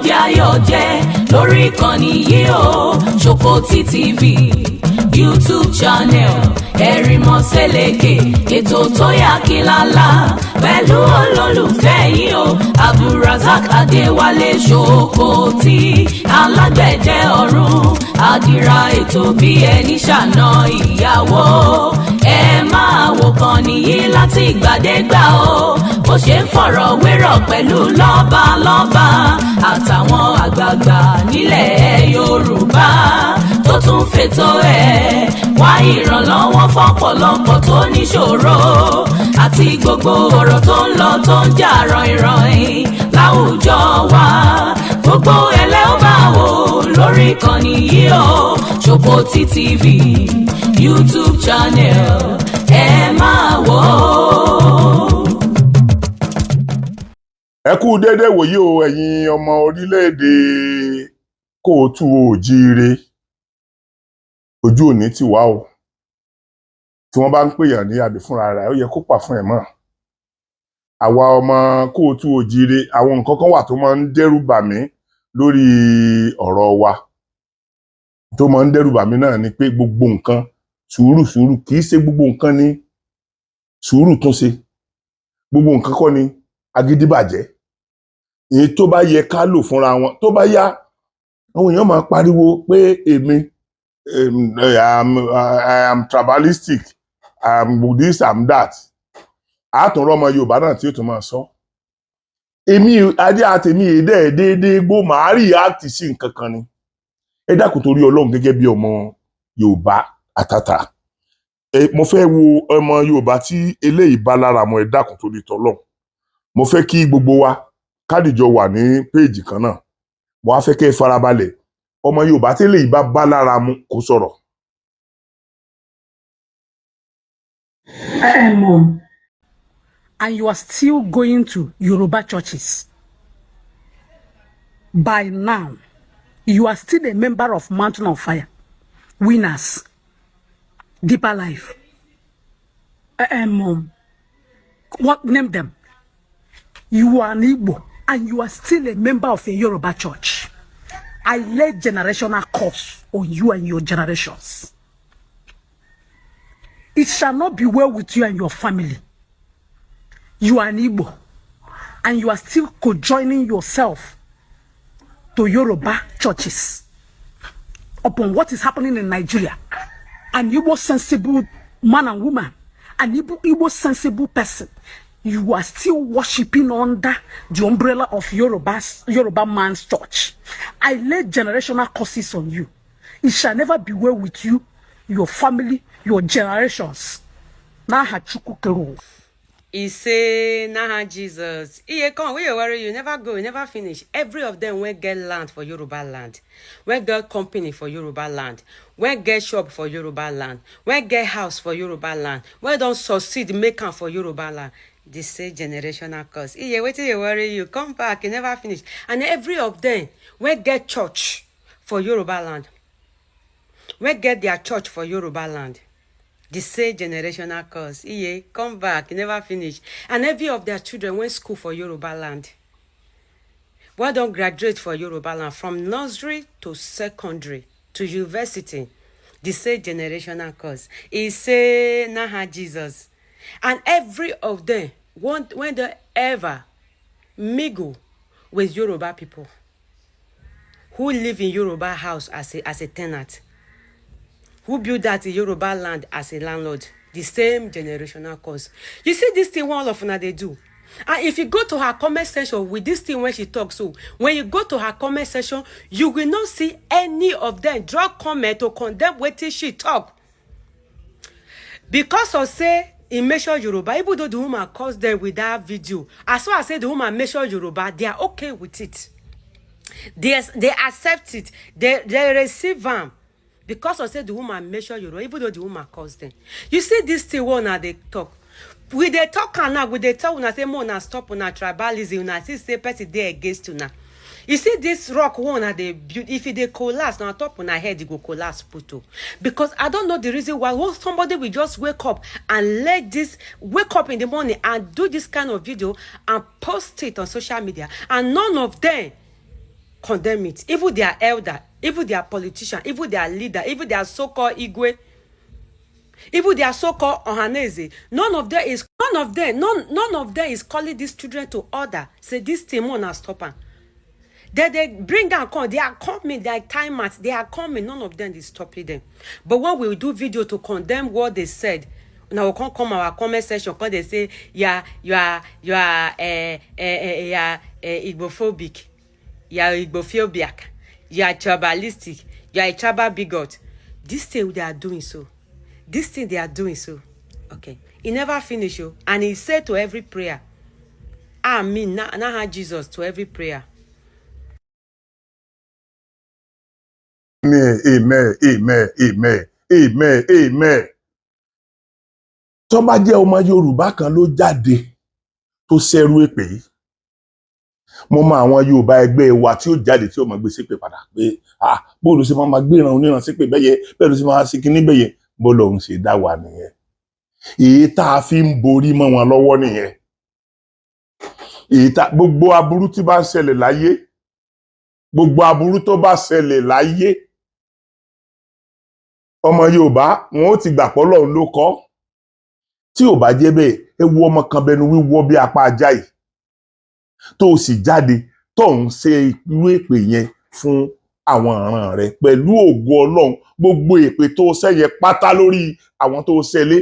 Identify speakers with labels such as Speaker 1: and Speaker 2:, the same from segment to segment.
Speaker 1: jẹ́ ayọ̀ jẹ́ lórí ìkànnì yìí o Ṣòkòtì TV YouTube channel ẹ̀rìmọ̀ sẹ́lẹ̀kẹ̀ ètò tó yà kílálà pẹ̀lú olólùfẹ́ yìí o Abdulrasaq Adéwálé Ṣòkòtì alágbẹ̀dẹ ọ̀run àdìrà ètò bí ẹni ṣàna ìyàwó ẹ máa wò kàn nìyí láti ìgbàdégbà o bó ṣe ń fọ̀rọ̀ wérọ̀ pẹ̀lú lọ́balọ́ba àtàwọn àgbààgbà nílẹ̀ Yorùbá tó tún fètò ẹ̀ wá ìrànlọ́wọ́ fọ́pọ̀lọpọ̀ tó níṣòro àti gbogbo ọ̀rọ̀ tó ń lọ tó ń jà ràn-ìràn láwùjọ wa gbogbo ẹlẹ́ ó máa wò lórí ìkànnì yìí o Ṣòkòtì TV YouTube channel ẹ máa wò ó.
Speaker 2: ẹ kú déédé wòyí o ẹ̀yin ọmọ orílẹ̀-èdè kóòtù òjíire ojú òní ti wá o tí wọ́n bá ń pèèyàn ní àbí fúnra rẹ̀ ó yẹ kó pà fún ẹ̀ mọ́ àwa ọmọ kóòtù òjíire àwọn nǹkan kan wà tó máa ń dẹ́rù bà mí lórí ọ̀rọ̀ wa tó máa ń dẹ́rù bà mí náà ni pé gbogbo nǹkan sùúrù kì í ṣe gbogbo nǹkan ni sùúrù tún ṣe gbogbo nǹkan kọ́ ni agídí bàjẹ́ èyí tó bá yẹ ká lò fúnra wọn tó bá yá àwọn èèyàn máa pariwo pé èmi I am tribalistic I am this I am that àtúnrọ́ ọmọ Yorùbá náà tí ó tún máa sọ èmi adé àtẹ̀mí èdè déédéé gbó màá rí àti sí nǹkan kan ni ẹ dákun torí Ọlọ́run gẹ́gẹ́ bí ọmọ Yorùbá àtàtà mo fẹ́ wo ọmọ Yorùbá tí eléyìí bá lára mọ́ ẹ dákun torí tọ́lọ́run mo fẹ́ kí gbogbo wa kádìjọ wà ní péèjì kan náà mo wá fẹ́ kẹ́ ẹ farabalẹ̀ ọmọ Yorùbá tẹ́lẹ̀ yìí bá lára mu kó sọ̀rọ̀.
Speaker 3: Mom, and you are still going to Yoruba churches. By now, you are still a member of Mountain of Fire, Winners, Deeper Life. Mom, what name them? You are an Igbo and you are still a member of a Yoruba church. I lay generational curse on you and your generations. It shall not be well with you and your family. You are an Igbo and you are still co-joining yourself to Yoruba churches upon what is happening in Nigeria. An Igbo sensible man and woman, an Igbo sensible person, you are still worshiping under the umbrella of Yoruba man's church. I lay generational curses on you. It shall never be well with you, your family, your generations.
Speaker 4: He say, nah, Jesus. Come, where you worry, you never go, you never finish. Every of them will get land for Yoruba land. Will get company for Yoruba land. Will get shop for Yoruba land. Will get house for Yoruba land. Will don't succeed making for Yoruba land. They say generational curse. Wait till you worry, you come back, you never finish. And every of them will get church for Yoruba land. Will get their church for Yoruba land. They say generational curse. Come back, you never finish. And every of their children went school for Yoruba land. Why don't graduate for Yoruba land from nursery to secondary to university? They say generational curse. He say, nah, Jesus. And every of them, when they ever mingle with Yoruba people who live in Yoruba house as a tenant, who build that in Yoruba land as a landlord, the same generational curse. You see this thing all of they do. And if you go to her comment section with this thing when she talks, so when you go to her comment section, you will not see any of them draw comment to condemn what she talk. Because of say, in measure Yoruba, even though the woman calls them with that video, as far as say the woman measure Yoruba, they are okay with it. They accept it. They receive them. Because of say the woman measure Yoruba, even though the woman calls them. You see this thing one they talk. We they talk and now, we they talk when I say more stop on tribalism, when I say person they against you now. You see this rock one that they build, if they collapse, now top on our head, it go collapse photo. Because I don't know the reason why somebody will just wake up and wake up in the morning and do this kind of video and post it on social media. And none of them condemn it. Even their elder, even their politician, even their leader, even their so-called Igwe, even their so-called Ohaneze, none of them is calling these children to order. Say this thing won't stop them. They bring and come. They are coming. They are timers. They are coming. None of them is stopping them. But when we do video to condemn what they said, now we can't come our comment section because they say you are Igbophobic, you are Igbophobic, you are tribalistic, you are a tribal bigot. This thing they are doing so. This thing they are doing so. Okay. He never finish you. And he said to every prayer, Amen. Now Jesus to every prayer.
Speaker 2: Amen, amen, amen, amen, amen. Tó bá jẹ́ ọmọ Yorùbá kan ló jáde tó ṣẹ́rú èpè yìí, mo mọ àwọn Yorùbá ẹgbẹ́ wa tí ó jáde tí ó máa gbé ṣépè padà pé bóòlù ṣe máa gbé ìran oníran ṣépè bẹ́yẹ bẹ́ẹ̀ ló ṣe máa ṣe kíní bẹ́yẹ bó lòun ṣe dá wà nìyẹn. Èyí tá a fi ń borí mọ́ wọn lọ́wọ́ nìyẹn. Gbogbo aburú tí bá ń ṣẹlẹ̀ láyé, gbogbo aburú tó bá ṣẹlẹ̀ láyé, ọmọ Yorùbá wọn ó ti gbà pé Ọlọ́run ló kọ. Tí ò bá jẹ́ bẹ́ẹ̀, ẹ wo ọmọ kan bẹnu wíwọ́ bí apá ajá yìí tó sì jáde tó ń ṣe irú èpè yẹn fún àwọn ìran rẹ̀ pẹ̀lú ògo Ọlọ́run. Gbogbo èpè tó ṣẹ́yẹ pátá lórí àwọn tó ṣẹlẹ̀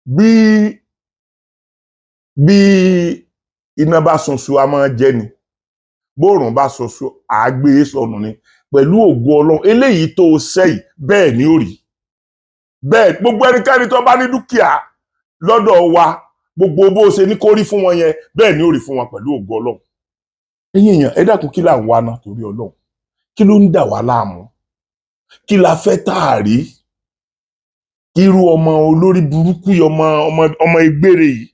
Speaker 2: bí iná bá sunsun a máa jẹ ni, bóòrùn bá sunsun à gbé sọnù ni. Pẹ̀lú ògo Ọlọ́run eléyìí tó ṣẹ́yìí bẹ́ẹ̀ ni ó rí. Bẹ́ẹ̀ gbogbo ẹnikẹ́ni tó bá ní dúkìá lọ́dọ̀ wa, gbogbo bó ṣe ní kó rí fún wọn yẹn bẹ́ẹ̀ ni ó rí fún wọn pẹ̀lú ògo Ọlọ́run. Ẹ̀yin èèyàn ẹ dákun kí là ń wá náà torí Ọlọ́run? Kí ló ń dà wá láàmú? Kí la fẹ́ táàrí? Irú ọmọ olórí burúkú yìí, ọmọ egbére yìí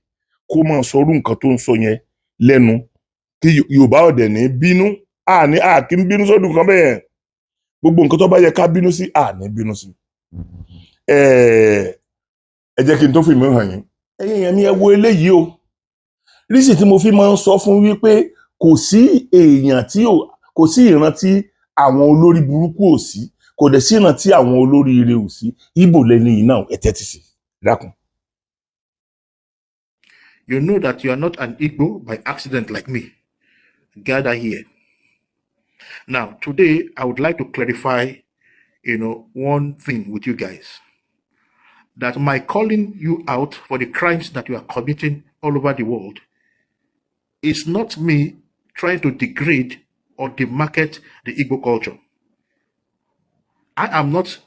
Speaker 2: kó máa sọrú nǹkan tó ń sọ yẹn lẹ́nu, kí Yorùbá ọ̀dẹ̀ ní bínú, kí ń bínú sọ́dún kan bẹ́ẹ̀. Gbogbo nǹkan tó bá yẹ ká bínú sí, ní bínú sí. Ẹ jẹ́ kí n tó fi mí hàn yín. Ẹ̀yin èèyàn ni ẹ wo eléyìí o. Rísì tí mo fi máa ń sọ fún wípé kò sí ìran tí àwọn olórí burúkú ò sí, kò dẹ̀ sí ìran tí àwọn olórí ire ò sí. Ìgbò lẹ́ni yìí náà ẹ tẹ́tí sí. Dákun.
Speaker 5: You know that you are not an Igbo by accident like me. Gather here. Now, today, I would like to clarify, one thing with you guys. That my calling you out for the crimes that you are committing all over the world is not me trying to degrade or demarket the Igbo culture. I am not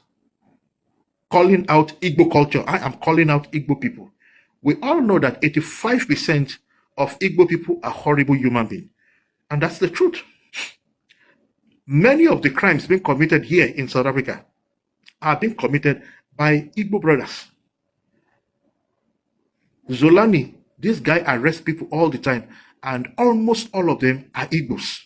Speaker 5: calling out Igbo culture. I am calling out Igbo people. We all know that 85% of Igbo people are horrible human beings. And that's the truth. Many of the crimes being committed here in South Africa are being committed by Igbo brothers. Zolani, this guy arrests people all the time, and almost all of them are Igbos.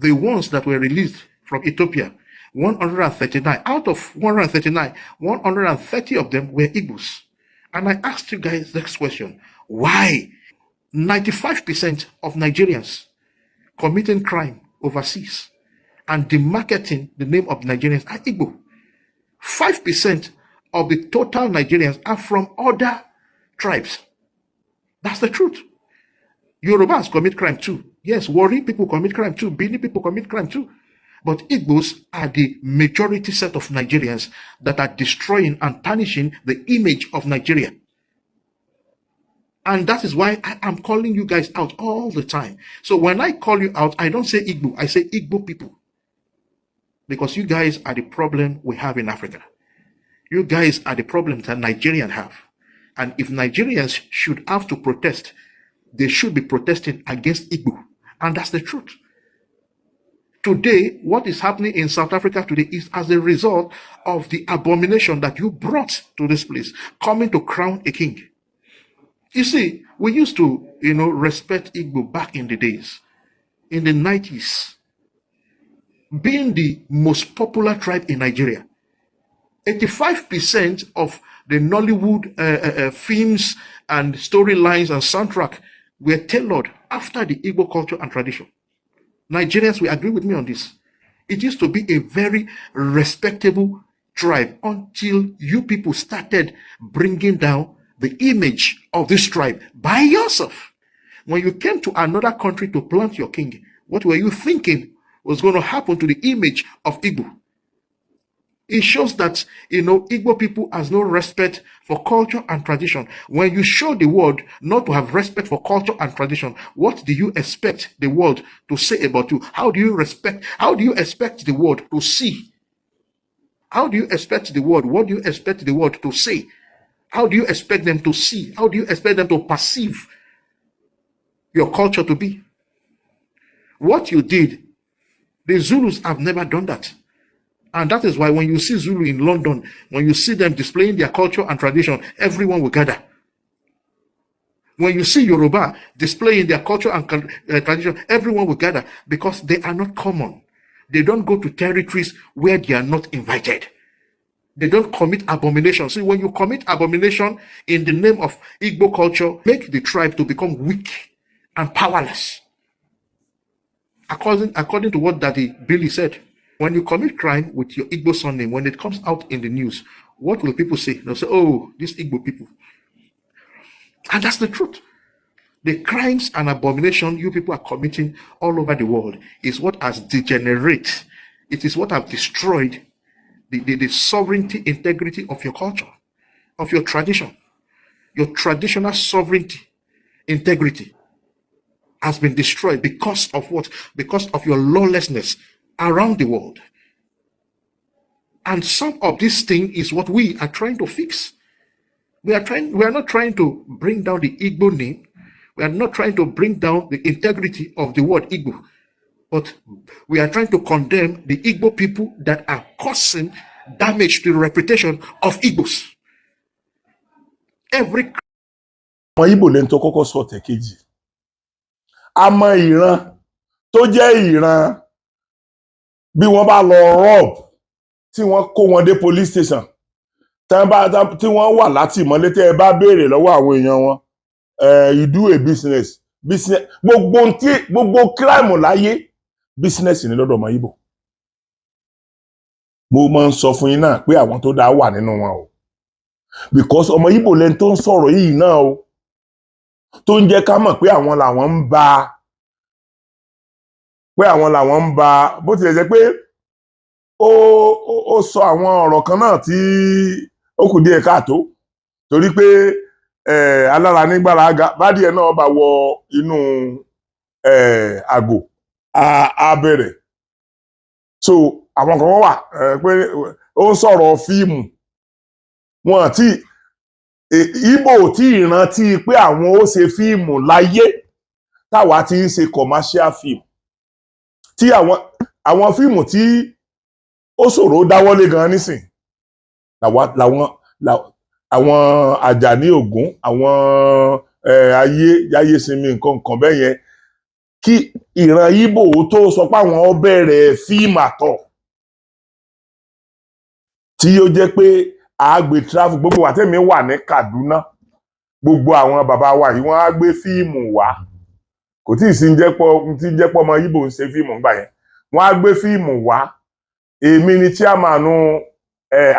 Speaker 5: The ones that were released from Ethiopia, 139, out of 139, 130 of them were Igbos. And I asked you guys this question: why 95% of Nigerians committing crime overseas and demarketing the name of Nigerians are Igbo? 5% of the total Nigerians are from other tribes. That's the truth. Yorubas commit crime too. Yes, Wari people commit crime too. Bini people commit crime too. But Igbos are the majority set of Nigerians that are destroying and tarnishing the image of Nigeria. And that is why I am calling you guys out all the time. So when I call you out, I don't say Igbo, I say Igbo people. Because you guys are the problem we have in Africa. You guys are the problem that Nigerians have. And if Nigerians should have to protest, they should be protesting against Igbo. And that's the truth. Today, what is happening in South Africa today is as a result of the abomination that you brought to this place, coming to crown a king. You see, we used to, respect Igbo back in the days, in the 90s, being the most popular tribe in Nigeria. 85% of the Nollywood films and storylines and soundtrack were tailored after the Igbo culture and tradition. Nigerians will agree with me on this. It used to be a very respectable tribe until you people started bringing down the image of this tribe by yourself. When you came to another country to plant your king, what were you thinking was going to happen to the image of Igbo? It shows that, Igbo people has no respect for culture and tradition. When you show the world not to have respect for culture and tradition, what do you expect the world to say about you? How do you expect the world to see? How do you expect the world? What do you expect the world to say? How do you expect them to see? How do you expect them to perceive your culture to be? What you did, the Zulus have never done that. And that is why when you see Zulu in London, when you see them displaying their culture and tradition, everyone will gather. When you see Yoruba displaying their culture and tradition, everyone will gather, because they are not common. They don't go to territories where they are not invited. They don't commit abomination. See, when you commit abomination in the name of Igbo culture, make the tribe to become weak and powerless. According to what Daddy Billy said, when you commit crime with your Igbo surname, when it comes out in the news, what will people say? They'll say, oh, these Igbo people. And that's the truth. The crimes and abomination you people are committing all over the world is what has degenerated. It is what has destroyed the sovereignty, integrity of your culture, of your tradition. Your traditional sovereignty, integrity has been destroyed because of what? Because of your lawlessness around the world. And some of this thing is what we are trying to fix. We are not trying to bring down the Igbo name. We are not trying to bring down the integrity of the word Igbo. But we are trying to condemn the Igbo people that are causing damage to the reputation of Igbos. Every
Speaker 2: ọmọ Ìgbò lẹ́nu tó kọ́kọ́ sọ tẹ̀kejì. A mọ ìran tó jẹ́ ìran bí wọ́n bá lọ rob tí wọ́n kó wọn dé police station tí wọ́n wà látìmọ́lé tẹ́ ẹ bá béèrè lọ́wọ́ àwọn èèyàn wọn you do a business gbogbo crime láyé business ni lọ́dọ̀ ọmọ Ìgbò. Mo máa ń sọ fún yín náà pé àwọn tó dá wà nínú wọn o, because ọmọ Ìgbò lẹ́nu tó ń sọ̀rọ̀ yìí náà o, tó ń jẹ́ ká mọ̀ pé àwọn làwọn ń ba bó tilẹ̀ jẹ́ pé ó sọ àwọn ọ̀rọ̀ kan náà tí ó kù díẹ̀ káàtó, torí pé alára nígbàrá bádìẹ náà bá wọ inú àgò á bẹ̀rẹ̀. So àwọn kan wà pé ó ń sọ̀rọ̀ fíìmù wọn àti Ìgbò tí ìrántí pé àwọn ó ṣe fíìmù láyé táwa ti ń ṣe commercial film, tí àwọn fíìmù tí ó ṣòro dáwọ́lé gan nísìn àwọn Àjàní Ògún, àwọn ayé sinmi nǹkan bẹ́ẹ̀ yẹn, kí ìran Ìgbò tó sọ pé àwọn ó bẹ̀rẹ̀ fíìmù àtọ̀ tí ó jẹ́ pé àgbè travel gbogbo wa tẹ́mi wà ní Kaduna, gbogbo àwọn bàbá wa yìí wọ́n á gbé fíìmù wá, kò tí ì sí jẹ́pọ̀ ọmọ Ìgbò ń ṣe fíìmù ńgbà yẹn, wọ́n á gbé fíìmù wá. Èmi ni chairman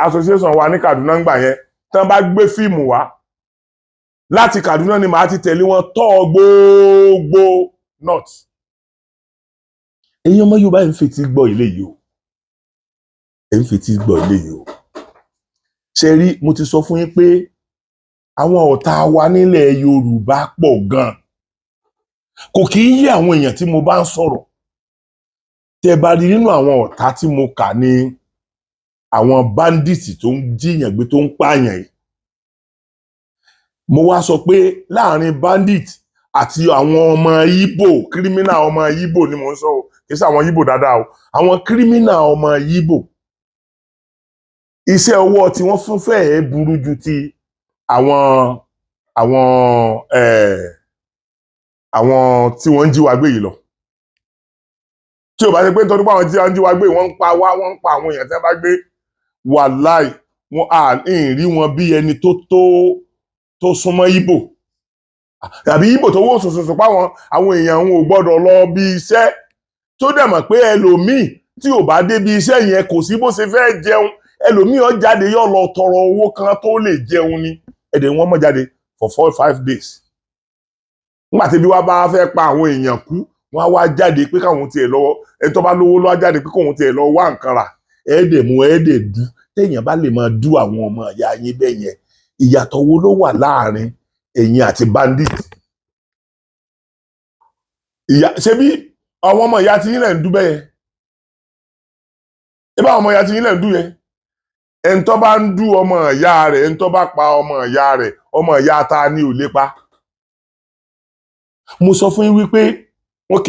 Speaker 2: association wa ní Kaduna ńgbà yẹn, tán bá gbé fíìmù wá láti Kaduna ni màá ti tẹ̀lé wọn tọ́ gbogbo north. Ẹ̀yin ọmọ Yorùbá ẹ̀ ń fetí gbọ́ ilé yìí o, ẹ̀ ń fetí gbọ́ ilé yìí o. Ṣé rí, mo ti sọ fún yín pé àwọn ọ̀tá wa nílẹ̀ Yorùbá pọ̀ gan. Kò kì í yé àwọn èèyàn tí mo bá ń sọ̀rọ̀. Tẹ́ bá rí nínú àwọn ọ̀tá tí mo kà ní àwọn bandits tó ń jíyàn gbé tó ń pààyàn yìí. Mo wá sọ pé láàrin bandit àti àwọn ọmọ Ìgbò, criminal ọmọ Ìgbò ni mo ń sọ o, kì í ṣe àwọn Ìgbò dáadáa o, àwọn criminal ọmọ Ìgbò. Iṣẹ́ ọwọ́ tí wọ́n fún fẹ́ẹ̀ burú ju ti àwọn tí wọ́n ń jí wa gbé yìí lọ. Tí ò bá ṣe pé nítorí pé àwọn tí wọ́n ń jí wa gbé wọ́n ń pa àwọn èèyàn tí wọ́n bá gbé, wàláì wọn rí wọn bí ẹni tó súnmọ́ Ìgbò. Àbí Ìgbò tó wó sòsòsò páwọn àwọn èèyàn wọn ò gbọ́dọ̀ lọ bí iṣẹ́ tó dẹ̀ mọ̀ pé ẹlòmíì tí ò bá débi iṣẹ́ yẹn kò sí bó ṣe fẹ́ jẹun ẹlòmíì ó jáde yóò lọ tọrọ owó kan tó lè jẹun ni ẹ̀dẹ̀ wọn mọ̀ jáde for 4-5 days nígbà tí bí wàá bá fẹ́ pa àwọn èèyàn kú wọ́n á wá jáde pé káwọn tiẹ̀ lọ́wọ́ ẹni tó bá lówó lọ́wọ́ jáde pé káwọn tiẹ̀ lọ wá nǹkan rà ẹ̀ẹ́dẹ̀ mú ẹ̀ẹ́dẹ̀ dú téèyàn bá lè máa dú àwọn ọmọ ìyá yín bẹ́ẹ̀ yẹn ìyàtọ̀ wo ló wà láàrin ẹ̀yin àti bandit ṣe bí àwọn ọmọ ìyá tí yín lẹ̀ ń dú bẹ́ẹ̀ ẹ bá ọmọ ìyá tí yín lẹ̀ ń dú yẹn ẹni tó bá ń dú ọmọ ìyá rẹ̀ ẹni tó bá pa ọmọ ìyá rẹ̀ ọmọ ìyá ta ni ò lè pa mo sọ fún yín wípé ok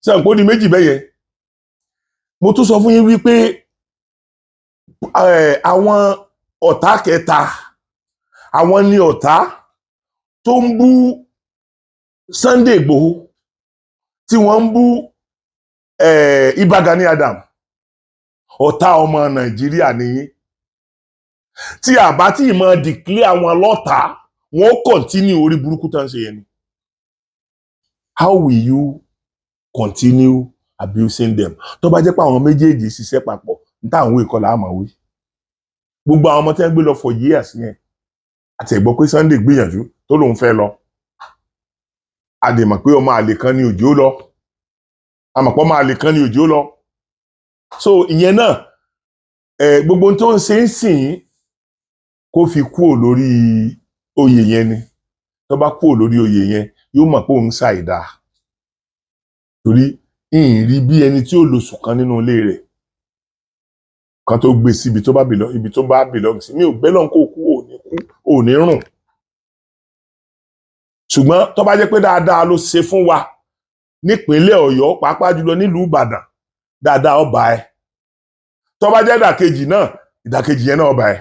Speaker 2: ṣe àǹkó di méjì bẹ́yẹn mo tún sọ fún yín wípé àwọn ọ̀tá kẹta àwọn ni ọ̀tá tó ń bú Sunday Igboho tí wọ́n ń bú Ìbà Gani Adam ọ̀tá ọmọ Nàìjíríà nìyí tí àbá tí ìmọ̀ declare àwọn lọ́tà wọn ó continue orí burúkú tán ṣe yẹn ni how will you continue abusing them tó bá jẹ́ pé àwọn méjèèjì ṣiṣẹ́ papọ̀ ní táwọn ìkọlà àmọ́ wí gbogbo àwọn ọmọ tí wọ́n gbé lọ for years yẹn àti ẹ̀gbọ́ pé Sunday gbìyànjú tó lòun fẹ́ lọ a dè mọ̀ pé ọmọ àlè kan ní òjò lọ a mọ̀ pé ọmọ àlè kan ní òjò lọ so ìyẹn náà gbogbo tó ń ṣe ń sìn kó fi kúrò lórí oyè yẹn ni tó bá kúrò lórí oyè yẹn yóò mọ̀ pé òun ṣàìdá torí ìrìn bí ẹni tí ó lóṣù kan nínú ilé rẹ̀ kan tó gbé sí ibi tó bá belong sí mi ò bẹ́lọ̀ kó kú ò ní rùn ṣùgbọ́n tó bá jẹ́ pé dáadáa ló ṣe fún wa nípínlẹ̀ Ọ̀yọ́ pàápàá jùlọ nílùú Ìbàdàn dáadáa ó bá ẹ tó bá jẹ́ ìdàkejì náà ìdàkejì yẹn náà ó bá ẹ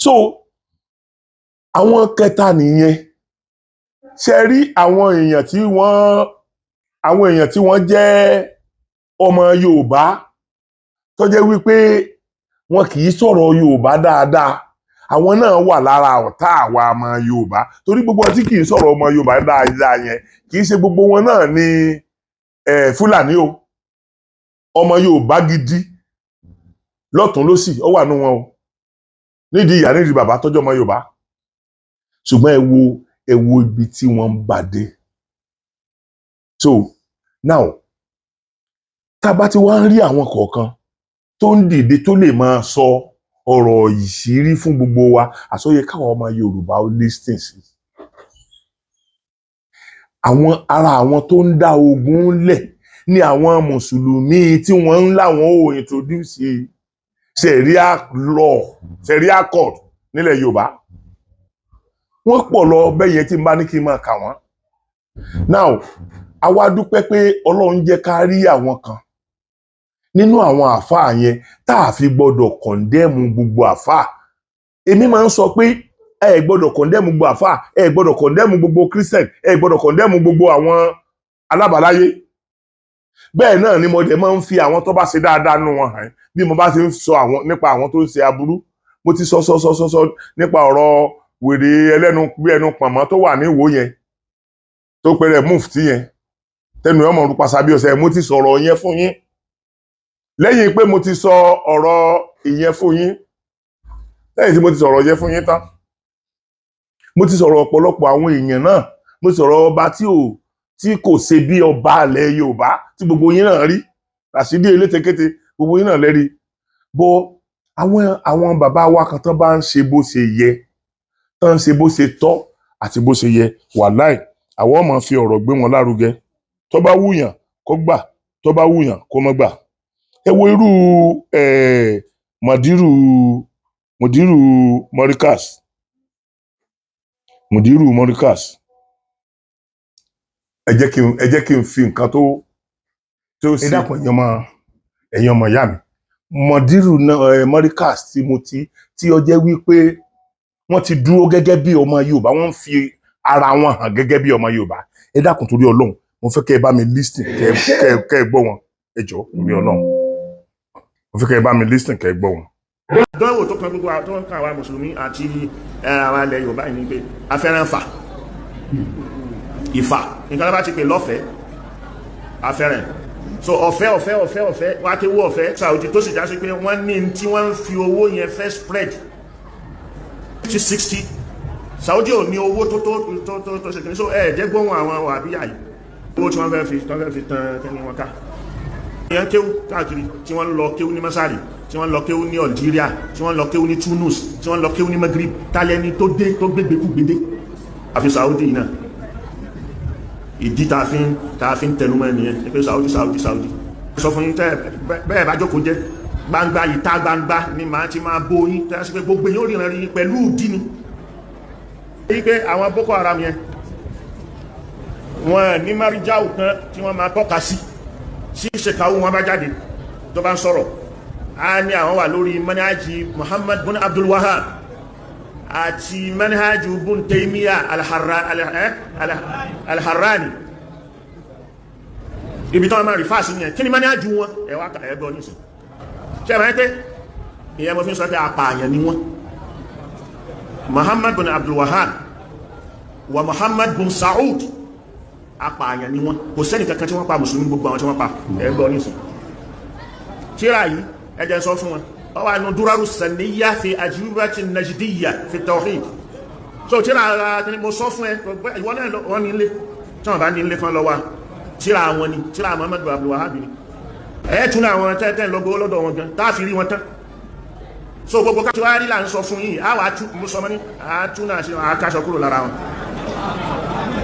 Speaker 2: so àwọn kẹta nìyẹn ṣe rí àwọn èèyàn tí wọ́n jẹ́ ọmọ Yorùbá tó jẹ́ wípé wọn kì í sọ̀rọ̀ Yorùbá dáadáa àwọn náà wà lára ọ̀tá àwa ọmọ Yorùbá torí gbogbo wọn tí kì í sọ̀rọ̀ ọmọ Yorùbá dáadáa yẹn kì í ṣe gbogbo wọn náà ni Fúlàní o ọmọ Yorùbá gidi lọ́tún lósì ó wà nú wọn o nídìí ìyá nídìí bàbá tọ́jú ọmọ Yorùbá ṣùgbọ́n ẹ wo ibi tí wọ́n ń bàdé so now tá a bá ti wá ń rí àwọn kọ̀ọ̀kan tó ń dìde tó lè máa sọ ọ̀rọ̀ ìṣírí fún gbogbo wa àsọyẹ káwọn ọmọ Yorùbá ó listen sí ara àwọn tó ń dá ogun lẹ̀ ní àwọn mùsùlùmí tí wọ́n ń láwọn ò introduce Sharia court nílẹ̀ Yorùbá wọ́n pọ̀ lọ bẹ́yẹn tí n bá ní kí n máa kà wọ́n now àwa dúpẹ́ pé Ọlọ́run jẹ́ ká rí àwọn kan nínú àwọn àfáà yẹn tá a fi gbọ́dọ̀ kọ̀ndẹ́mù gbogbo àfáà èmi máa ń sọ pé ẹ gbọ́dọ̀ kọ̀ndẹ́mù gbogbo àfáà ẹ gbọ́dọ̀ kọ̀ndẹ́mù gbogbo Christian ẹ gbọ́dọ̀ kọ̀ndẹ́mù gbogbo àwọn alábàáláyé bẹ́ẹ̀ náà ni mo dẹ̀ máa ń fi àwọn tó bá ṣe dáadáa nù wọn hàn bí mo bá ṣe ń sọ nípa àwọn tó ń ṣe aburú mo ti sọ nípa ọ̀rọ̀ wèrè ẹlẹ́nu bí ẹnu pọ̀nmọ́ tó wà ní Ìwó yẹn tó pẹ̀rẹ̀ mufti yẹn tẹnu ọmọ orúkọ sábí ọ̀sẹ̀ mo ti sọ̀rọ̀ yẹn fún yín lẹ́yìn pé mo ti sọ ọ̀rọ̀ ìyẹn fún yín lẹ́yìn tí mo ti sọ̀rọ̀ yẹn fún yín tán mo ti sọ̀rọ̀ ọ̀pọ̀lọpọ̀ àwọn èèyàn náà mo ti sọ̀rọ̀ ọba tí kò ṣe bí ọba ilẹ̀ Yorùbá tí gbogbo yín náà rí Ràṣídì Elétekéte gbogbo yín náà lẹ́rí bọ́ àwọn bàbá wa kan tán bá ń ṣe bó ṣe yẹ tán ń ṣe bó ṣe tọ́ àti bó ṣe yẹ wàláì àwọn máa fi ọ̀rọ̀ gbé wọn lárugẹ tó bá wùyàn kó gbà tó bá wùyàn kó má gbà ẹ wo irú mọ̀dírù Morikas ẹ jẹ́ kí n fi nǹkan tó sì dàpọ̀ ẹ̀yin ọmọ ìyá mi mọ̀dírù Morikas tí ó jẹ́ wípé wọ́n ti dúró gẹ́gẹ́ bí ọmọ Yorùbá wọ́n ń fi ara wọn hàn gẹ́gẹ́ bí ọmọ Yorùbá ẹ dákun torí Ọlọ́run mo fẹ́ kẹ́ ẹ bá mi listen kẹ́ ẹ gbọ́ wọn ẹ jọ̀ọ́ torí Ọlọ́run mo fẹ́ kẹ́ ẹ bá mi listen kẹ́ ẹ gbọ́ wọn.
Speaker 6: dánwò tó kan gbogbo tó ń kan àwa mùsùlùmí àti àwọn ilẹ̀ Yorùbá yìí ni pé afẹ́ràn fà ìfà nǹkan bá ti pè lọ́fẹ̀ẹ́ afẹ́rẹ̀ so ọ̀fẹ́ wá tí wó ọ̀fẹ́ Saudi tó sì já sí pé wọ́n ní tí wọ́n ń fi owó yẹn fẹ́ spread 60 Saudi ò ní owó tó ṣe kìí so jẹ́ gbóhùn àwọn wàbíyà yìí owó tí wọ́n fẹ́ fi tán kẹ́ni wọn ká èèyàn kéwú káàkiri tí wọ́n lọ kéwú ní Masari tí wọ́n lọ kéwú ní Algeria tí wọ́n lọ kéwú ní Tunis tí wọ́n lọ kéwú ní Maghrib tálẹ́ni tó dé tó gbégbékú gbédé àfi Saudi náà ìdí tààfin tẹnumọ́ ẹniyẹn ní pé Saudi sọ fún yín tẹ́ bẹ́ẹ̀ bá jókòó jẹ́ gbangba ìta gbangba ni máa ti máa bó yín tẹ́ sí pé gbogbo yín ó ríran rí pẹ̀lú ìdí ni èyí pé àwọn Boko Haram yẹn wọ́n ní marijáù kan tí wọ́n máa tọ́ka sí ìṣẹ̀káwó wọn bá jáde tó bá ń sọ̀rọ̀ a ní àwọn wà lórí manhaji Muhammad bin Abdul Wahhab àti manhaji bin Taymiyyah al-Harrani ibi tó máa rí fásí ní ẹ̀ kí ni manhaji wọn ẹwà ẹgbọ́ ní sí ṣe ẹ̀mọ́ pé ìyẹn mo fi sọ pé apààyàn ni wọ́n Muhammad bin Abdul Wahhab wa Muhammad bin Saud apààyàn ni wọ́n kò sẹ́ni kankan tí wọ́n pa mùsùlùmí gbogbo àwọn tí wọ́n pa ẹgbọ́ ní sí tíra yìí ẹjẹ́ sọ fún wọn ọ wà nù dúrárù sàníyà fi àjíwáti nàìjíríà fi tawhid so tíra ara tí mo sọ fún ẹ ìwọ́n náà wọ́n ní ilé tí wọ́n bá ní ilé kan lọ wá tíra wọn ni tíra Muhammad bin Abdul Wahhab ni ẹ̀ tún àwọn tẹ́tẹ́ lọ́gbọ́ lọ́dọ̀ wọn gan táàfi rí wọn tán so gbogbo ká tí wá rí là ń sọ fún yìí a wà mú sọmọ́ ní àtúnà sí àkáṣọ kúrò lára wọn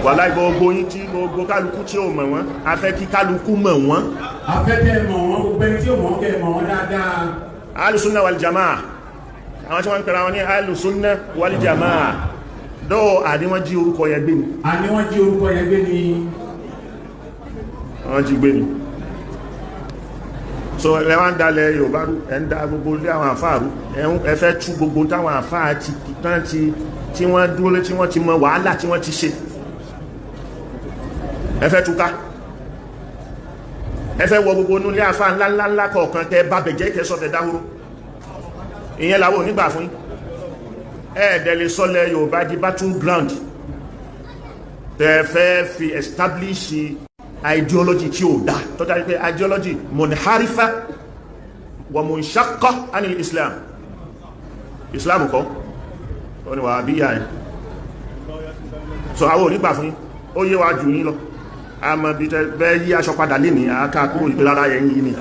Speaker 6: wàláhì gbogbo yín tí gbogbo kálukú tí ó mọ̀ wọ́n a fẹ́ kí kálukú mọ̀ wọ́n
Speaker 7: a fẹ́ kẹ́ mọ̀ wọ́n gbogbo ẹni tí ó mọ̀ kẹ́ mọ̀ wọ́n dáadáa
Speaker 6: alùsùnà wàlìjàmáà àwọn tí wọ́n ń pẹ̀lú àwọn ní alùsùnà wàlìjàmáà dọ́ àdíwọ́n jí orúkọ yẹ gbé ni
Speaker 7: àníwọ́n jí orúkọ yẹ gbé ni
Speaker 6: wọ́n jí gbé ni so lẹ́wọ́n ń dalẹ̀ Yorùbá rú ẹ̀ ń da gbogbo ilé àwọn àfáà rú ẹ fẹ́ tú gbogbo táwọn àfáà tí wọ́n dúró lé tí wọ́n ti mọ wàhálà tí wọ́n ti ṣe ẹ fẹ́ túká ẹ fẹ́ wọ gbogbo nílé àfáà ńláńlá kọ̀ọ̀kan kẹ bá bẹ̀jẹ́ kẹ sọ́tẹ̀ dáhùrú ìyẹn làwọn onígbà fún ẹ̀ẹ̀dẹ̀lẹ̀ sọ́lẹ̀ Yorùbá di battleground tẹ́ fẹ́ fi establish ideology tí ó dá tó dárí pé ideology munharifa wa munshaqqa anil Islam kọ́ ó ní wà bí yà ẹ̀ so àwọn onígbà fún ó yé wa jù yín lọ a mọ̀ bí tẹ́ bẹ́ yí aṣọ padà lè ní àáká kúrò ìpé lára ẹ̀yìn yìí ni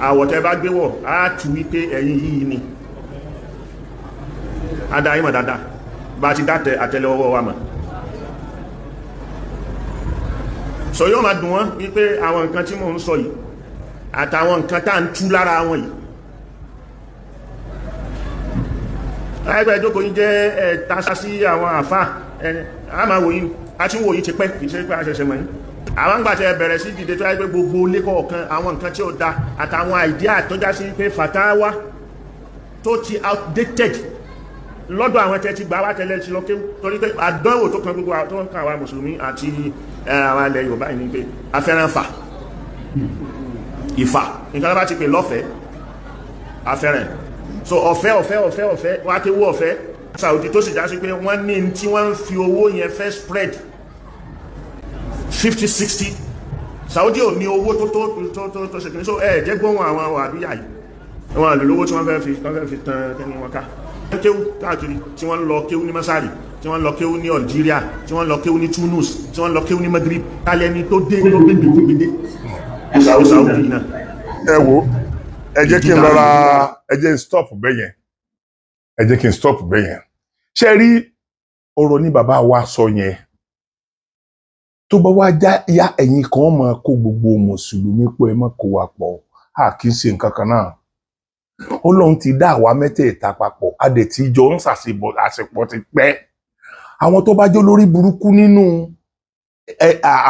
Speaker 6: àwọ̀tẹ́ bá gbéwọ̀ á tù wípé ẹ̀yìn yìí ni adá ìmọ̀ dáadáa bá ti dá àtẹ́lẹ̀ ọwọ́ wa mọ̀ so yóò máa dùn wọ́n wípé àwọn nǹkan tí mò ń sọ yìí àtàwọn nǹkan tá ń tú lára wọn yìí ẹgbẹ́ ìjókòó yìí jẹ́ ẹ̀tàṣà sí àwọn àfá àmà wòyìn àti wòyìn ti pẹ́ kìí ṣe pé àṣẹṣẹ mọ̀ yìí àwọn gbàtẹ̀ bẹ̀rẹ̀ sí dìde tó ẹgbẹ́ gbogbo lẹ́kọ̀ọ̀kan àwọn nǹkan tí ó da àtàwọn àìdíà tó já sí pé fàtáwá tó ti outdated lọ́dọ̀ àwọn tẹ́ ti gbà wá tẹ́lẹ̀ ti lọ́kẹ́ torí pé àdánwò tó kan gbogbo tó ń kan àwọn mùsùlùmí àti àwọn ilẹ̀ Yorùbá ní pé afẹ́ràn fà ìfà nǹkan lábá ti pè lọ́fẹ̀ẹ́ afẹ́ràn so ọ̀fẹ́ wá tí wó ọ̀fẹ́ Saudi tó sì já sí pé wọ́n ní tí wọ́n ń fi owó yẹn fẹ́ spread 50-60 Saudi ò ní owó tó ṣe kìí so jẹ́ gbóhùn àwọn wàbíyà yìí wọ́n lè lówó tí wọ́n fẹ́ fi tán kẹ́ni wọn ká kéwú káàkiri tí wọ́n lọ kéwú ní Masari tí wọ́n lọ kéwú ní Algeria tí wọ́n lọ kéwú ní Tunis tí wọ́n lọ kéwú ní Maghrib tálẹ́ni tó dé tó gbégbé Saudi náà
Speaker 2: ẹ wo ẹ jẹ́ kí n lọ́ra ẹ jẹ́ stop bẹ́yẹn ẹ jẹ́ kí n stop bẹ́yẹn ṣe rí ọ̀rọ̀ ní bàbá wa sọ yẹn tó bá wá já ya ẹ̀yin kan máa kó gbogbo mùsùlùmí pọ̀ ẹ má kó wa pọ̀ a kì í ṣe nǹkan kan náà Ọlọ́run ti dá àwa mẹ́tẹ̀ẹ̀ta papọ̀ a dẹ̀ ti jọ ń àṣepọ̀ ti pẹ́ àwọn tó bá jó lórí burúkú nínú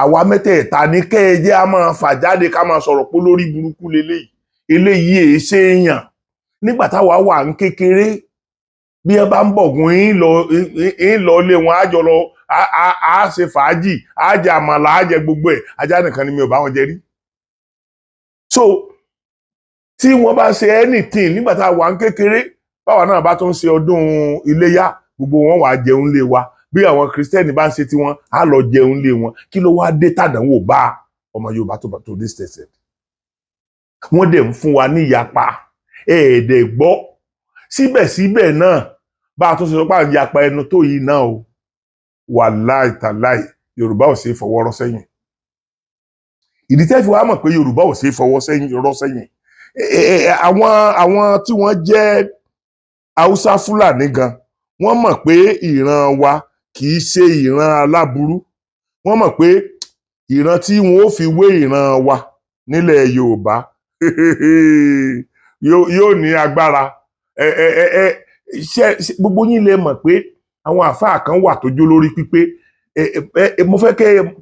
Speaker 2: àwa mẹ́tẹ̀ẹ̀ta ní kẹ́ẹ̀jẹ́ a máa fà jáde ká máa sọ̀rọ̀ pé lórí burúkú eléyìí èé ṣe èèyàn nígbà táwa wà ń kékeré bí ẹ bá ń bọ̀gùn yín lọ lé wọn àjọ lọ a ṣe fàájì a jẹ àmàlà a jẹ gbogbo ẹ̀ ajá nìkan ni mi ò bá wọn jẹ rí so tí wọ́n bá ṣe anything nígbà tá a wà ń kékeré báwa náà bá tún ṣe ọdún iléyá gbogbo wọn wà jẹun lé wa bí àwọn kristẹni bá ń ṣe tiwọn á lọ jẹun lé wọn kí ló wá dé tàdánwò bá ọmọ Yorùbá to this extent. Wọ́n dẹ̀ ń fún wa ní ìyapa ẹ̀ẹ́dẹ̀ gbọ́ síbẹ̀síbẹ̀ náà bá a tún ṣe lọ́pàá ìyapa ẹnu tó yìí náà o wàláì tàláì Yorùbá ò ṣe é fọwọ́ rọ́ sẹ́yìn. Ìdí tẹ́ fi wá mọ̀ pé Yorùbá ò ṣe é fọwọ́ rọ́ sẹ́yìn àwọn tí wọ́n jẹ́ Haúsá Fúlàní gan wọ́n mọ̀ pé ìran wa kì í ṣe ìran aláburú, wọ́n mọ̀ pé ìran tí wọ́n ó fi wé ìran wa nílẹ̀ Yorùbá yóò ní agbára. Gbogbo yín lè mọ̀ pé àwọn àfáà kan wà tó jó lórí pípé mo fẹ́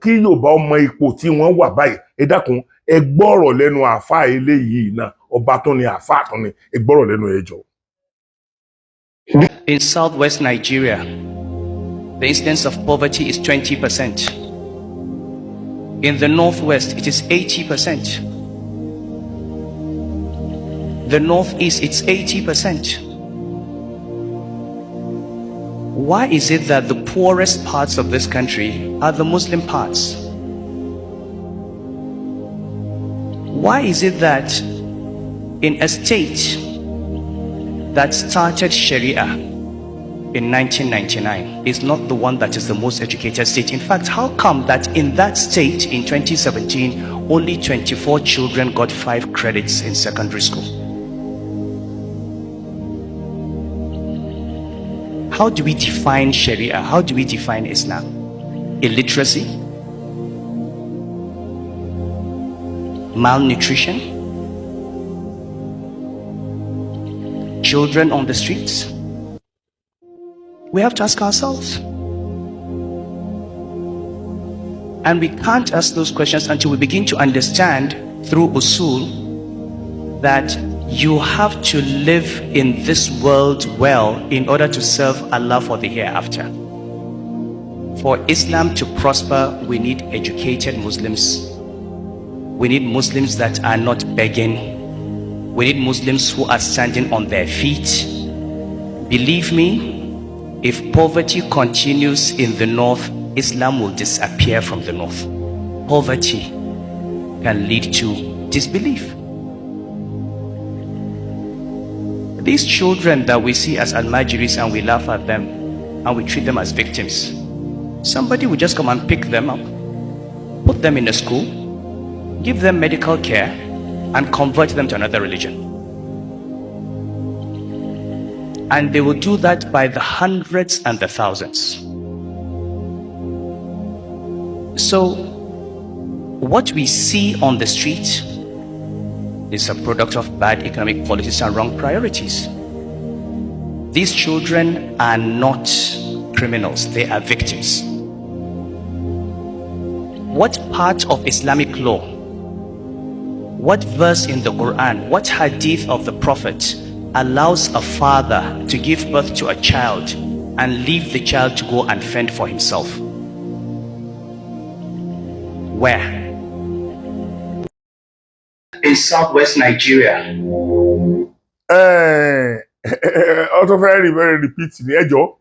Speaker 2: kí Yorùbá ọmọ ipò tí wọ́n wà báyìí ẹ dákun ẹ gbọ́rọ̀ lẹ́nu àfáà eléyìí náà ọba tó ní àfáà tó ní ẹ gbọ́rọ̀ lẹ́nu ẹ jọ̀ọ́.
Speaker 8: In southwest Nigeria, the incidence of poverty is 20%. In the northwest, it is 80%. The northeast, it's 80%. Why is it that the poorest parts of this country are the Muslim parts? Why is it that in a state that started Sharia in 1999 is not the one that is the most educated state? In fact, how come that in that state in 2017 only 24 children got 5 credits in secondary school? How do we define Sharia? How do we define Islam? Illiteracy? Malnutrition? Children on the streets? We have to ask ourselves. And we can't ask those questions until we begin to understand through usul that you have to live in this world well in order to serve Allah for the hereafter. For Islam to prosper, we need educated Muslims. We need Muslims that are not begging. We need Muslims who are standing on their feet. Believe me, if poverty continues in the north, Islam will disappear from the north. Poverty can lead to disbelief. These children that we see as almajiris and we laugh at them and we treat them as victims, somebody will just come and pick them up, put them in a school, give them medical care, and convert them to another religion. And they will do that by the hundreds and the thousands. So, what we see on the street is a product of bad economic policies and wrong priorities. These children are not criminals, they are victims. What part of Islamic law, what verse in the Quran, what hadith of the Prophet allows a father to give birth to a child and leave the child to go and fend for himself? Where? In southwest Nigeria.
Speaker 2: Also very repeat ní ẹjọ́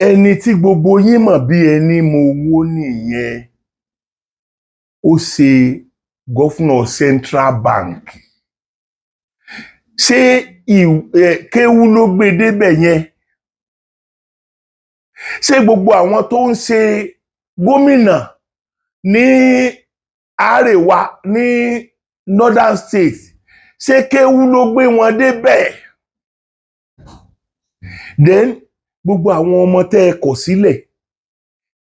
Speaker 2: ẹni tí gbogbo yín mọ̀ bí ẹni mo wó nìyẹn ó ṣe gọ́fúnà Central Bank ṣé kéwú ló gbé débẹ̀ yẹn ṣé gbogbo àwọn tó ń ṣe gómìnà ní àríwá ní northern states ṣé kéwú ló gbé wọn débẹ̀? Then gbogbo àwọn ọmọ tẹ́ ẹ kọ̀ sílẹ̀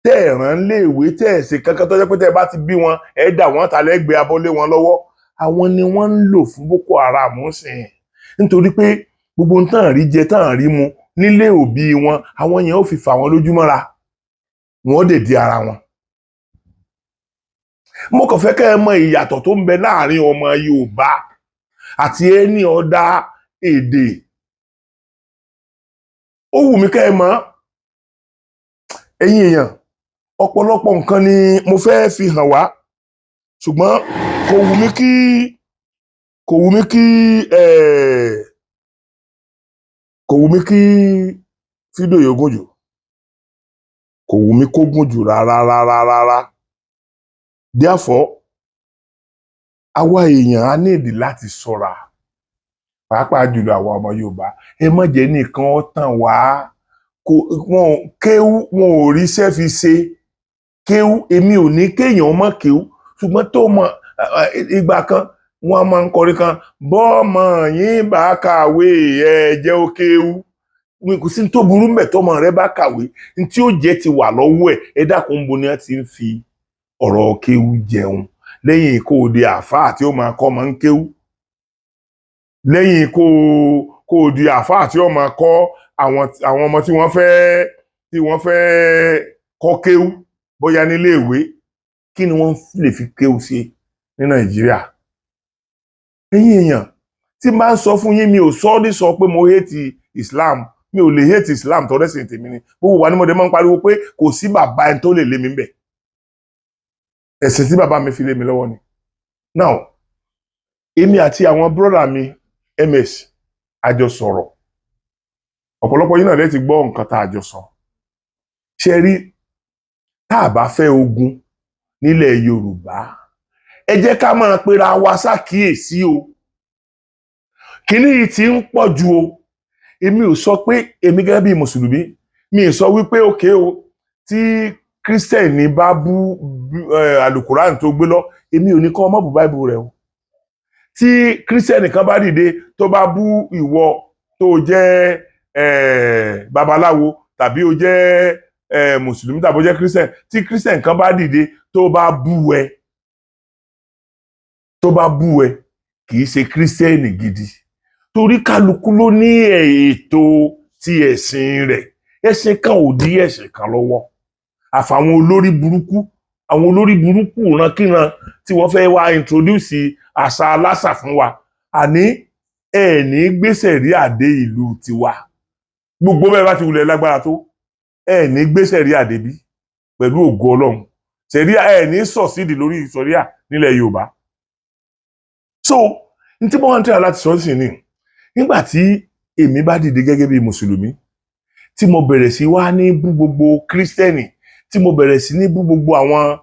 Speaker 2: tẹ́ ẹ rán léèwé tẹ́ ẹ ṣe kankan tó jẹ́ pé tẹ́ ẹ bá ti bí wọn ẹ dà wọ́n ta lẹ́gbẹ̀ẹ́ abọ́lé wọn lọ́wọ́, àwọn ni wọ́n ń lò fún Boko Haram sìn nítorí pé gbogbo ń tàn rí jẹ tàn rí mu nílé òbí wọn àwọn yẹn ó fi fà wọn lójúmọ́ra wọn ó dè di ara wọn. Mo kàn fẹ́ kẹ́ ẹ mọ ìyàtọ̀ tó ń bẹ láàrin ọmọ Yorùbá àti ẹni ọ̀dà èdè. Ó wù mí kẹ́ ẹ mọ̀ ẹ̀yin èèyàn ọ̀pọ̀lọpọ̀ nǹkan ni mo fẹ́ fi hàn wá ṣùgbọ́n kò wù mí kí fídíò yóò gùn jù, kò wù mí kó gùn jù rárá. therefore àwa èèyàn á nídìí láti ṣọ́ra pàápàá jùlọ àwa ọmọ Yorùbá ẹ má jẹ́ nìkan ó tàn wá kéwú wọn ò ríṣẹ́ fi ṣe kéwú èmi ò ní kéèyàn mọ̀ kéwú ṣùgbọ́n tó mọ ìgbà kan wọ́n máa ń kọrin kan bọ́ọ̀mọ yín bá kàwé ẹ jẹ́ ó kéwú kò sí tó burú mẹ́ tọ́mọ rẹ bá kàwé ní tí ó jẹ́ ti wà lọ́wọ́ ẹ dákun bo ni wọ́n ti ń fi ọ̀rọ̀ kéwú jẹun lẹ́yìn kó o di àáfàá tí ó máa kọ́ máa ń kéwú lẹ́yìn kó o di àáfàá tí ó máa kọ́ àwọn ọmọ tí wọ́n fẹ́ kọ́ kéwú bóyá nílé ìwé kí ni wọ́n lè fi kéwú sí ní Nàìjíríà ẹ̀yin èèyàn tí n bá ń sọ fún yín mi ò sọ ní sọ pé mo hate Islam mi ò lè hate Islam tọ́lẹ́sìn tèmi ni gbogbo wa ni mo dé máa ń pariwo pé kò sí bàbá ẹni tó lè lé mi bẹ̀ ẹ̀sìn tí bàbá mi fi lé mi lọ́wọ́ ni now èmi àti àwọn brọ́dà mi MS àjọ sọ̀rọ̀ ọ̀pọ̀lọpọ̀ yín náà lè ti gbọ́ nǹkan tá a jọ sọ ṣe rí tá a bá fẹ́ ogun nílẹ̀ Yorùbá ẹ jẹ́ ká máa pera wa ṣàkíyèsí o kíní yìí ti ń pọ̀ jù o èmi ò sọ pé èmi gẹ́gẹ́ bí mùsùlùmí mi ò sọ wípé òkè o tí kírísítẹ̀nì bá bú àlùkùránì tó gbé lọ èmi ò ní kọ́ ọmọ bù báìbù rẹ o tí kírísítẹ̀nì kan bá dìde tó bá bú ìwọ tó jẹ́ babaláwo tàbí o jẹ́ mùsùlùmí tàbí o jẹ́ kírísítẹ̀nì tí kírísítẹ̀nì kan bá dìde tó bá bú ẹ kì í ṣe kírísítẹ̀nì gidi torí kálukú ló ní ètò ti ẹ̀sìn rẹ̀ ẹ̀sìn kan ò dí ẹ̀sìn kan lọ́wọ́ àfàwọn olórí burúkú ìrankíran tí wọ́n fẹ́ wá introduce àṣà aláṣà fún wa àní ẹ̀ẹ̀ní gbéṣẹ̀ rí àdé ìlú tiwa gbogbo bẹ́ẹ̀ bá ti wulẹ̀ lágbára tó ẹ̀ẹ̀ní gbéṣẹ̀ rí àdé bí pẹ̀lú ògo Ọlọ́run ṣẹ̀ríà ẹ̀ẹ̀ní sọ̀sídì lórí ìsọ̀ríà nílẹ̀ Yorùbá so ní tí wọ́n ń tẹ̀lé láti sọ sí ni nígbà tí èmi bá dìde gẹ́gẹ́ bí mùsùlùmí tí mo bẹ̀rẹ̀ sí wá ní bú gbogbo kírísítẹ́nì tí mo bẹ̀rẹ̀ sí ní bú gbogbo àwọn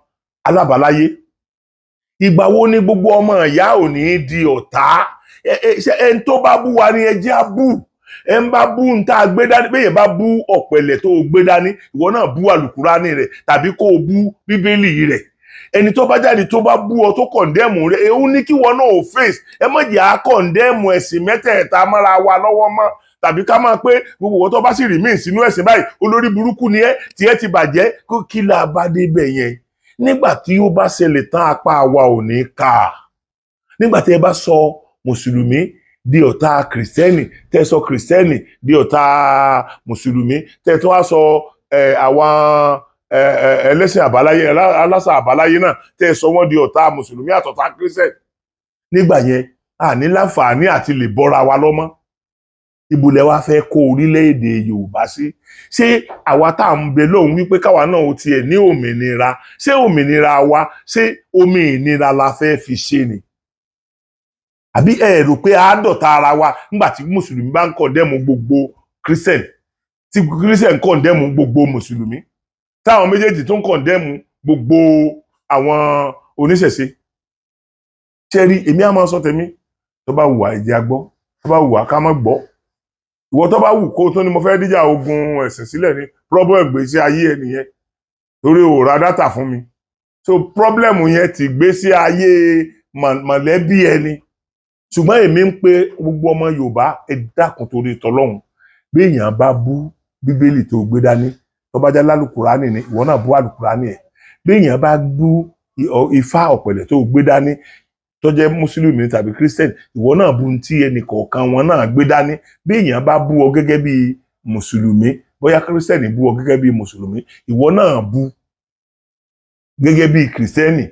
Speaker 2: alábàáláyé ìgbà wo ni gbogbo ọmọ ìyá ò ní di ọ̀tá ẹni tó bá bú wa ni ẹ jẹ́ á bú ẹ ń bá bú ń tá a gbé dání bẹ́ẹ̀ bá bú ọ̀pẹ̀lẹ̀ tó o gbé dání ìwọ náà bú àlùkùránì rẹ̀ tàbí kó o bú bíbélì rẹ̀ ẹni tó bá jáde tó bá bú ọ tó kọ̀ndẹ́mù rẹ̀ èhun ní kí wọn náà ò fèsì ẹ má jẹ́ á kọ̀ndẹ́mù ẹ̀sìn mẹ́tẹ̀ẹ̀ta mọ́ra wa lọ́wọ́ mọ́ tàbí ká máa pé gbogbo wọn tó bá sì remain sínú ẹ̀sìn báyìí olórí burúkú ni ẹ tí ẹ ti bàjẹ́ kó kí la bá débẹ̀ yẹn nígbà tí ó bá ṣẹlẹ̀ tán apá wa ò ní ká nígbà tí ẹ bá sọ mùsùlùmí di ọ̀tá kìrìsìtẹ́nì tẹ́ sọ kìrìsìtẹ́nì di ọ̀tá mùsùlùmí tẹ́ tó wá sọ àwọn ẹlẹ́sìn àbáláyé aláṣà àbáláyé náà tẹ́ sọ wọ́n di ọ̀tá mùsùlùmí àtọ̀tá kìrìsìtẹ́nì nígbà yẹn a ní láǹfààní àti lè bọ́ra wa lọ́mọ́ ibùlẹ̀ wa fẹ́ kó orílẹ̀-èdè Yorùbá sí ṣé àwa tá à ń bẹ lóhùn wípé káwa náà ó tiẹ̀ ní òmìnira ṣé òmìnira wa ṣé òmìnira la fẹ́ fi ṣe ni àbí ẹ rò pé àádọ́ta ara wa nígbà tí mùsùlùmí bá ń kọ̀ndẹ́mù gbogbo kírísítẹ̀nì tí kírísítẹ̀nì kọ̀ndẹ́mù gbogbo mùsùlùmí táwọn méjèèjì tó ń kọ̀ndẹ́mù gbogbo àwọn oníṣẹ̀ṣe ṣe rí èmi á máa sọ tèmi tó bá wù wá ìjẹ́ agbọ́ tó bá wù wá ká má gbọ́ ìwọ tó bá wù kó tó ní mo fẹ́ díjà ogun ẹ̀sìn sílẹ̀ ní problem gbèsè ayé ẹ nìyẹn torí ò ra dátà fún mi so problem yẹn ti gbèsè ayé mọ̀lẹ́bí ẹni ṣùgbọ́n èmi ń pe gbogbo ọmọ Yorùbá ẹ dákun torí tọlọ́hun bí èèyàn bá bú bíbélì tó gbé dání tó bá já lálùkùránì ni ìwọ náà bú àlùkùránì ẹ bí èèyàn bá bú ifá ọ̀pẹ̀lẹ̀ tó gbé dání tó jẹ́ mùsùlùmí tàbí kírísítẹ̀nì ìwọ náà bú tí ẹnì kọ̀ọ̀kan wọn náà gbé dání bí èèyàn bá bú ọ gẹ́gẹ́ bí mùsùlùmí bóyá kírísítẹ̀nì bú ọ gẹ́gẹ́ bí mùsùlùmí ìwọ náà bú gẹ́gẹ́ bí kírísítẹ̀nì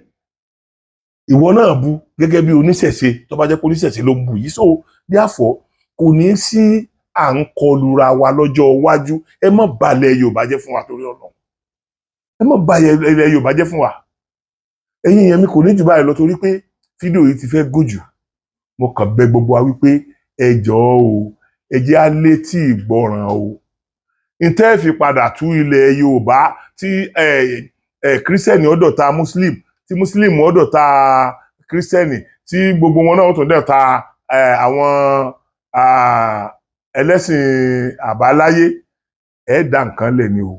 Speaker 2: ìwọ náà bú gẹ́gẹ́ bí oníṣẹ̀ṣe tó bá jẹ́ pé oníṣẹ̀ṣe ló ń bú yìí so therefore kò ní sí à ń kọlura wa lọ́jọ́ iwájú ẹ má balẹ̀ Yorùbá jẹ́ fún wa torí Ọlọ́run ẹ má balẹ̀ Yorùbá jẹ́ fún wa ẹ̀yin yẹn mi kò ní jù báyìí lọ torí pé fídíò yìí ti fẹ́ gòjù mo kàn bẹ̀ gbogbo wa wípé ẹ jọ̀ọ́ o ẹ jẹ́ á létí ìgbọràn o ntẹ́ fi padà tú ilẹ̀ Yorùbá tí kírísítẹ̀nì ọ̀dọ̀ta muslim tí mùsùlùmí ọ̀dọ̀ ta kírísítẹ́nì tí gbogbo wọn náà tún dẹ̀ ta àwọn ẹlẹ́sìn àbáláyé dá nǹkan lẹ̀ ni o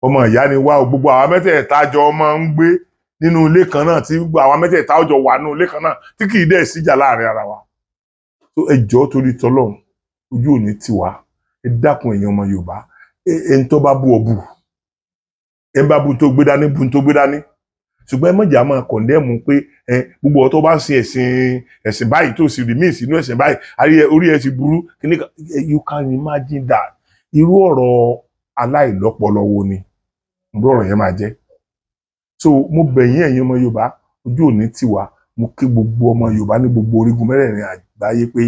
Speaker 2: ọmọ ìyá ni wá o gbogbo àwa mẹ́tẹ̀ẹ̀ta jọ máa ń gbé nínú ilé kan náà tí àwa mẹ́tẹ̀ẹ̀ta jọ wà nínú ilé kan náà tí kì í dẹ̀ síjà láàrin ara wa tó ẹ jọ̀ọ́ torí tọlọ́run ojú òní tiwa ẹ dákun èèyàn ọmọ Yorùbá ẹni tó bá bú ọ bú ẹ bá bú tó gbé dání bú tó gbé dání ṣùgbọ́n ẹ mọ̀jà máa kọ̀ndẹ́mù pé gbogbo ọ̀tọ́ bá ń sin ẹ̀sìn báyìí tó sì rí míì sínú ẹ̀sìn báyìí orí ẹ̀ ti burú kíní you can imagine that irú ọ̀rọ̀ aláìlọ́pọlọ wo ni irú ọ̀rọ̀ yẹn máa jẹ́ so mo bẹ̀ yín ẹ̀yin ọmọ Yorùbá ojú òní tiwa mo kí gbogbo ọmọ Yorùbá ní gbogbo orígun mẹ́rẹ̀ẹ̀rin àgbáyé pé